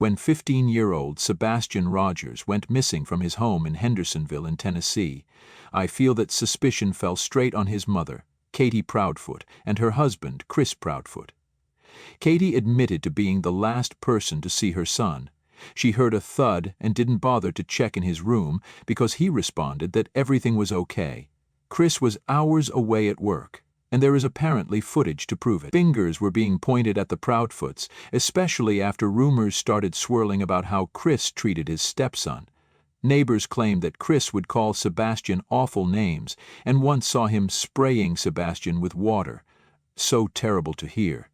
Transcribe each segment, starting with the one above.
When 15-year-old Sebastian Rogers went missing from his home in Hendersonville in Tennessee, I feel that suspicion fell straight on his mother, Katie Proudfoot, and her husband, Chris Proudfoot. Katie admitted to being the last person to see her son. She heard a thud and didn't bother to check in his room because he responded that everything was okay. Chris was hours away at work, and there is apparently footage to prove it. Fingers were being pointed at the Proudfoots, especially after rumors started swirling about how Chris treated his stepson. Neighbors claimed that Chris would call Sebastian awful names and once saw him spraying Sebastian with water. So terrible to hear.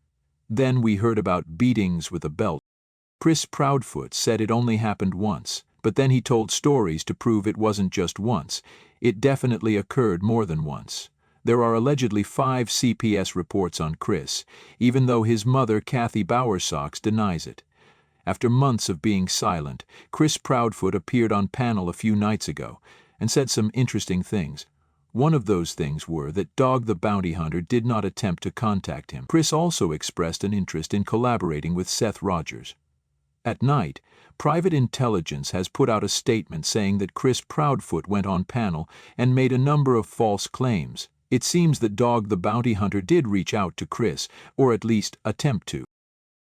Then we heard about beatings with a belt. Chris Proudfoot said it only happened once, but then he told stories to prove it wasn't just once. It definitely occurred more than once. There are allegedly 5 CPS reports on Chris, even though his mother, Kathy Bowersox, denies it. After months of being silent, Chris Proudfoot appeared on panel a few nights ago and said some interesting things. One of those things were that Dog the Bounty Hunter did not attempt to contact him. Chris also expressed an interest in collaborating with Seth Rogers. At night, Private Intelligence has put out a statement saying that Chris Proudfoot went on panel and made a number of false claims. It seems that Dog the Bounty Hunter did reach out to Chris, or at least attempt to.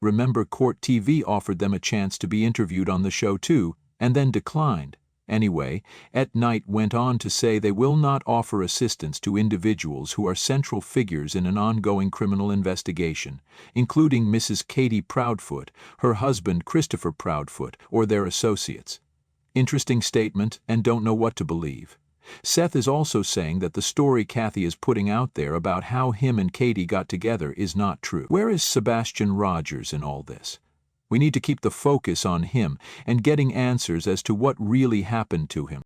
Remember, Court TV offered them a chance to be interviewed on the show too, and then declined. Anyway, At Night went on to say they will not offer assistance to individuals who are central figures in an ongoing criminal investigation, including Mrs. Katie Proudfoot, her husband Christopher Proudfoot, or their associates. Interesting statement, and don't know what to believe. Seth is also saying that the story Kathy is putting out there about how him and Katie got together is not true. Where is Sebastian Rogers in all this? We need to keep the focus on him and getting answers as to what really happened to him.